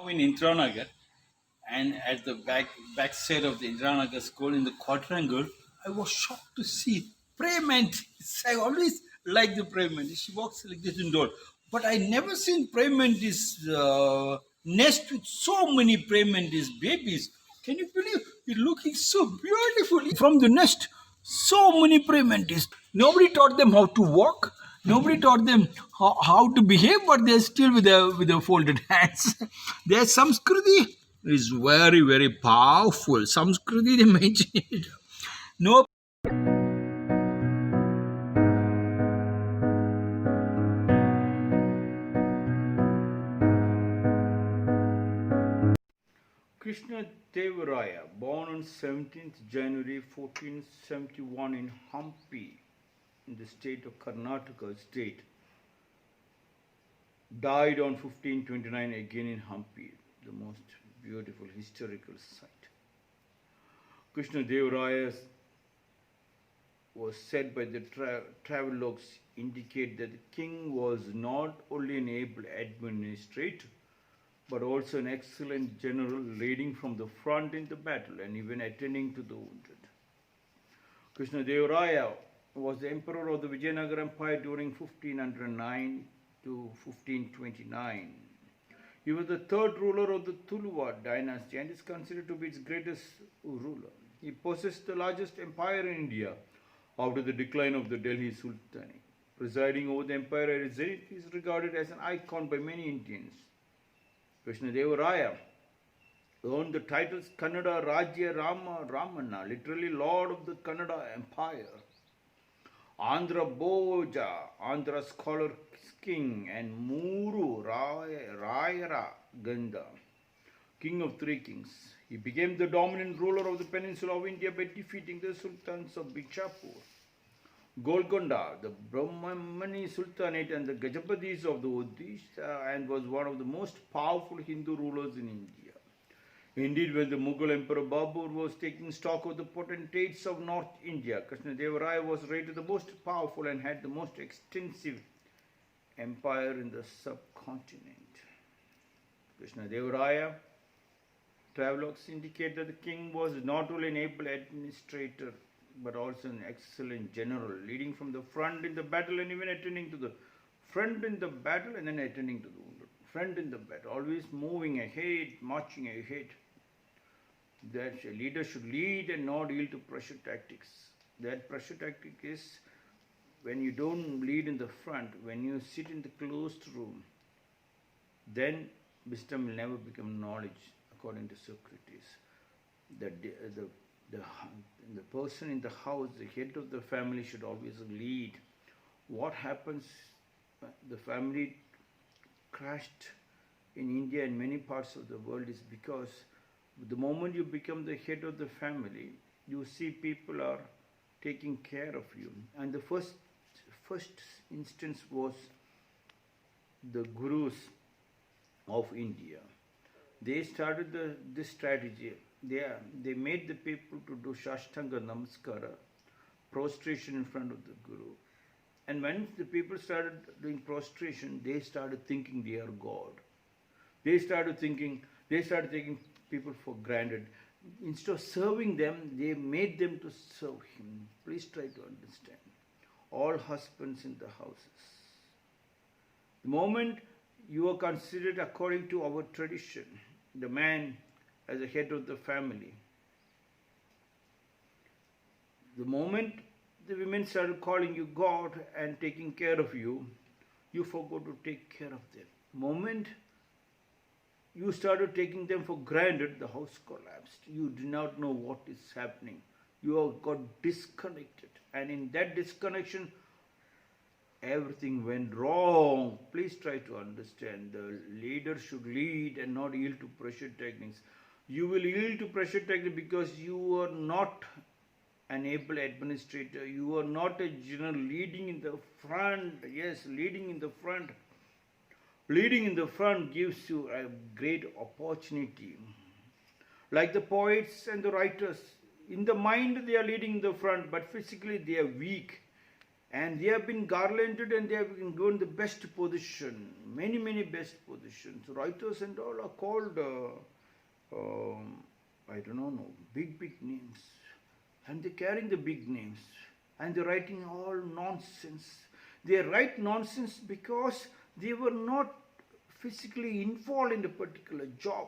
in Indranagar, and at the backside of the Indranagar school in the quadrangle, I was shocked to see prayer mantis. I always like the prayer mantis. She walks like this indoor, but I never seen prayer mantis nest with so many prayer mantis babies. Can you believe it? Looking so beautifully from the nest? So many prayer mantis. Nobody taught them how to walk. Nobody taught them how to behave, but they're still with their folded hands. Their Samskriti is very, very powerful. Samskriti, they mention it. No. Krishnadevaraya, born on 17th January 1471 in Hampi, in the state of Karnataka state, died on 1529 again in Hampi, the most beautiful historical site. Krishnadevaraya was said by the Travelogues indicate that the king was not only an able administrator, but also an excellent general, leading from the front in the battle and even attending to the wounded. Krishnadevaraya was the emperor of the Vijayanagara Empire during 1509 to 1529. He was the third ruler of the Tuluva dynasty and is considered to be its greatest ruler. He possessed the largest empire in India after the decline of the Delhi Sultanate. Presiding over the empire at its zenith, he is regarded as an icon by many Indians. Krishnadevaraya earned the titles Kannada Rajya Rama Ramana, literally Lord of the Kannada Empire, Andhra Boja, Andhra Scholar King, and Muru Rayara Ganda, King of Three Kings. He became the dominant ruler of the peninsula of India by defeating the sultans of Bijapur, Golconda, the Brahmani Sultanate, and the Gajapadis of the Odisha, and was one of the most powerful Hindu rulers in India. Indeed, when the Mughal Emperor Babur was taking stock of the potentates of North India, Krishnadevaraya was rated the most powerful and had the most extensive empire in the subcontinent. Krishnadevaraya Travelogues indicate that the king was not only an able administrator but also an excellent general, leading from the front in the battle and even attending to the front in the battle and then attending to the wounded. Front in the battle, always moving ahead, marching ahead. That a leader should lead and not yield to pressure tactics. That pressure tactic is when you don't lead in the front, when you sit in the closed room, then wisdom will never become knowledge, according to Socrates. The person in the house, the head of the family, should always lead. What happens, the family crashed in India and many parts of the world is because the moment you become the head of the family, you see people are taking care of you. And the first instance was the gurus of India. They started this strategy. They made the people to do Shashtanga Namaskara, prostration in front of the Guru. And when the people started doing prostration, they started thinking they are God. They started taking people for granted. Instead of serving them, they made them to serve him. Please try to understand. All husbands in the houses. The moment you are considered according to our tradition, the man as a head of the family. The moment the women started calling you God and taking care of you, you forgot to take care of them. The moment you started taking them for granted, the house collapsed. You did not know what is happening. You got disconnected. And in that disconnection, everything went wrong. Please try to understand. The leader should lead and not yield to pressure techniques. You will yield to pressure techniques because you are not an able administrator. You are not a general leading in the front. Yes, leading in the front. Leading in the front gives you a great opportunity. Like the poets and the writers, in the mind they are leading in the front, but physically they are weak. And they have been garlanded and they have been given the best position, many best positions. Writers and all are called, I don't know, big names. And they're carrying the big names. And they're writing all nonsense. They write nonsense because they were not physically involved in a particular job.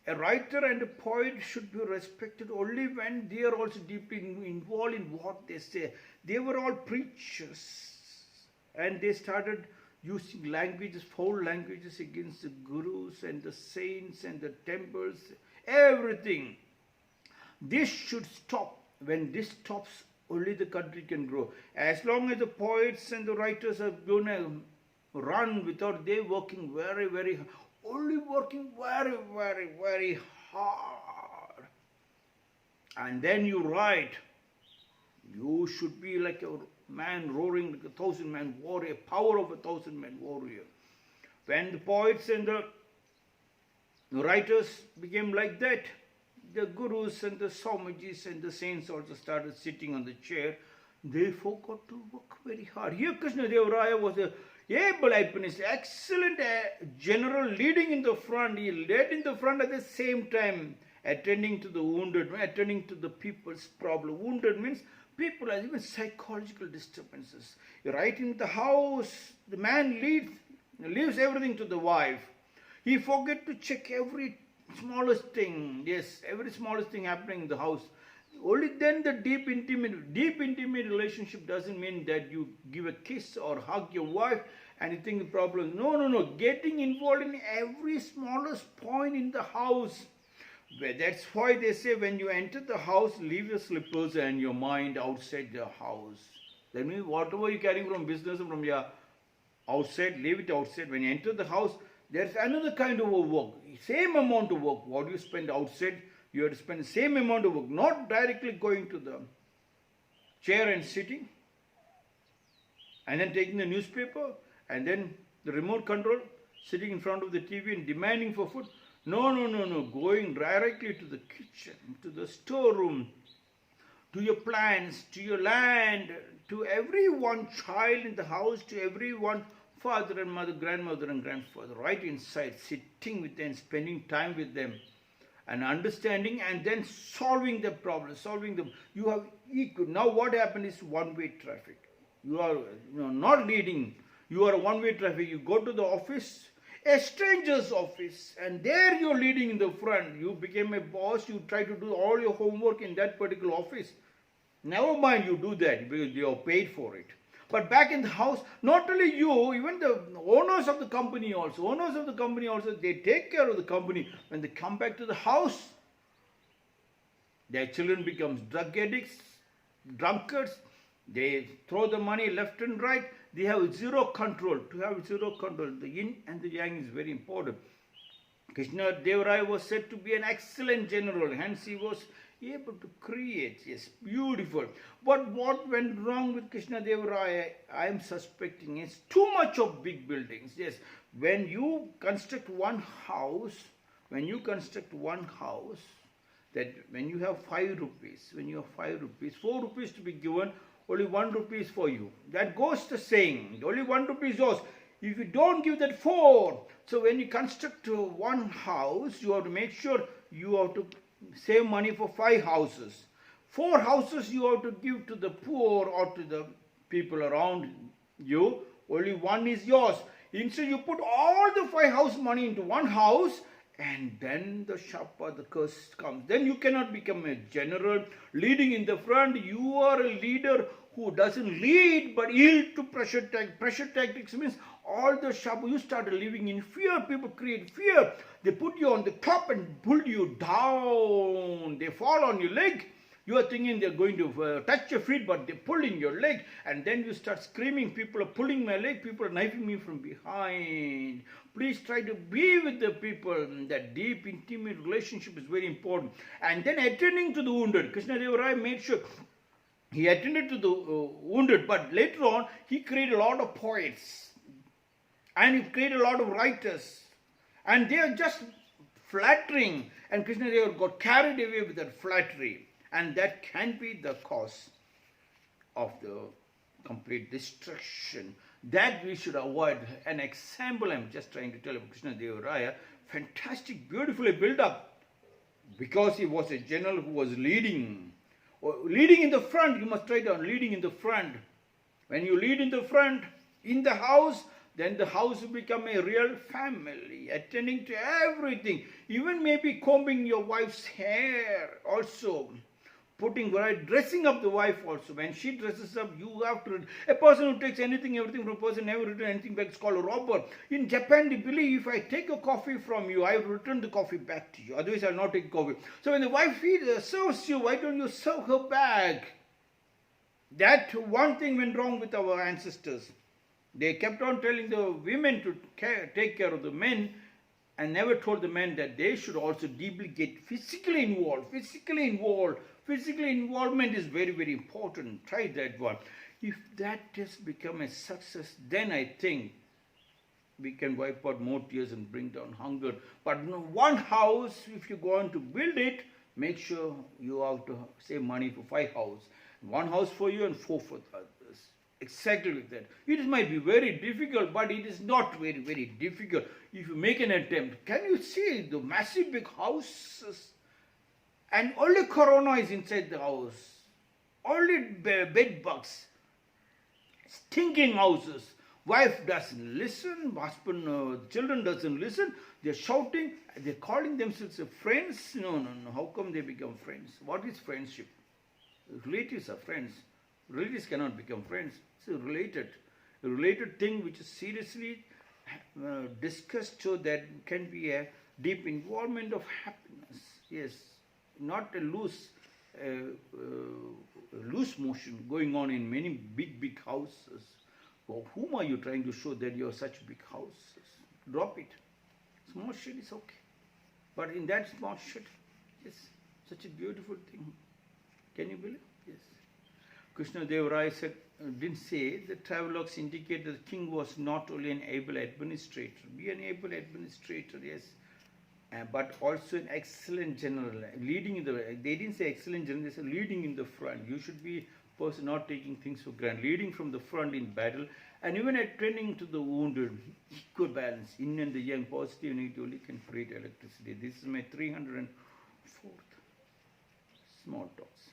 A writer and a poet should be respected only when they are also deeply involved in what they say. They were all preachers, and they started using languages, foul languages against the gurus and the saints and the temples, everything. This should stop. When this stops, only the country can grow. As long as the poets and the writers are going to run without they working very only working very hard, and then you write, you should be like a man roaring like a 1,000-man warrior, power of a 1,000-man warrior. When the poets and the writers became like that, the gurus and the Swamijis and the saints also started sitting on the chair. They forgot to work very hard. Here Krishnadevaraya was a able alpinist, excellent general, leading in the front. He led in the front at the same time, attending to the wounded, attending to the people's problem. Wounded means people have even psychological disturbances. Right in the house, the man leaves everything to the wife. He forget to check every smallest thing. Yes, every smallest thing happening in the house. Only then the deep intimate relationship doesn't mean that you give a kiss or hug your wife and you think the problem. No. Getting involved in every smallest point in the house. That's why they say when you enter the house, leave your slippers and your mind outside the house. That means whatever you're carrying from business and from your outside, leave it outside. When you enter the house, there's another kind of work. Same amount of work. What you spend outside, you have to spend the same amount of work. Not directly going to the chair and sitting and then taking the newspaper and then the remote control, sitting in front of the TV and demanding for food. No. Going directly to the kitchen, to the storeroom, to your plants, to your land, to every one child in the house, to every one father and mother, grandmother and grandfather, right inside, sitting with them, spending time with them, and understanding and then solving the problem, You have equal. Now what happened is one-way traffic. You are not leading. You are a one-way traffic. You go to the office, a stranger's office, and there you're leading in the front. You became a boss. You try to do all your homework in that particular office. Never mind you do that because you are paid for it. But back in the house, not only you, even the owners of the company also, they take care of the company. When they come back to the house, their children become drug addicts, drunkards. They throw the money left and right. They have zero control. To have zero control, the yin and the yang is very important. Krishnadevaraya was said to be an excellent general, hence he was able to create. Yes, beautiful. But what went wrong with Krishnadevaraya, I am suspecting, is too much of big buildings. Yes, when you construct one house, that when you have 5 rupees, 4 rupees to be given, only 1 rupee is for you. That goes the saying, only 1 rupee is yours. If you don't give that 4, so when you construct one house, you have to make sure you have to save money for 5 houses. 4 houses you have to give to the poor or to the people around you. Only 1 is yours. Instead you put all the 5 house money into one house, and then the shapa, the curse comes. Then you cannot become a general leading in the front. You are a leader who doesn't lead but yield to pressure tactics. Pressure tactics means all the shapa, you start living in fear. People create fear. They put you on the top and pull you down. They fall on your leg. You are thinking they're going to touch your feet, but they're pulling your leg. And then you start screaming, people are pulling my leg, people are knifing me from behind. Please try to be with the people. That deep, intimate relationship is very important. And then attending to the wounded. Krishnadevaraya made sure he attended to the wounded, but later on, he created a lot of poets. And he created a lot of writers. And they are just flattering. And Krishnadevaraya got carried away with that flattery. And that can be the cause of the complete destruction. That we should avoid. An example I'm just trying to tell of Krishnadevaraya, fantastic, beautifully built up, because he was a general who was leading. Leading in the front, you must try down, leading in the front. When you lead in the front, in the house, then the house will become a real family, attending to everything. Even maybe combing your wife's hair also. Putting right, dressing up the wife also. When she dresses up, you have to. A person who takes anything, everything from a person, never return anything back, is called a robber. In Japan, they believe if I take a coffee from you, I will return the coffee back to you. Otherwise, I will not take coffee. So when the wife serves you, why don't you serve her back? That one thing went wrong with our ancestors. They kept on telling the women to take care of the men, and never told the men that they should also deeply get physically involved. Physical involvement is very, very important. Try that one. If that has become a success, then I think we can wipe out more tears and bring down hunger. But one house, if you go on to build it, make sure you have to save money for 5 houses. One house for you and 4 for others. Exactly like that. It might be very difficult, but it is not very, very difficult if you make an attempt. Can you see the massive big houses? And only corona is inside the house. Only bed bugs. Stinking houses. Wife doesn't listen. Husband, children doesn't listen. They're shouting. They're calling themselves friends. No. How come they become friends? What is friendship? Relatives are friends. Relatives cannot become friends. It's a related thing which is seriously discussed, so that can be a deep involvement of happiness. Yes, not a loose motion going on in many big houses. For whom are you trying to show that you have such big houses? Drop it. Small shed is okay. But in that small shed, yes, such a beautiful thing. Can you believe? Yes. Krishnadevaraya said, didn't say, the travelogues indicate that the king was not only an able administrator, be an able administrator, yes, but also an excellent general, leading in the, they didn't say excellent general, they said leading in the front. You should be a person not taking things for granted, leading from the front in battle, and even attending to the wounded, equal balance, in and the young, positive, negatively can create electricity. This is my 304th small talks.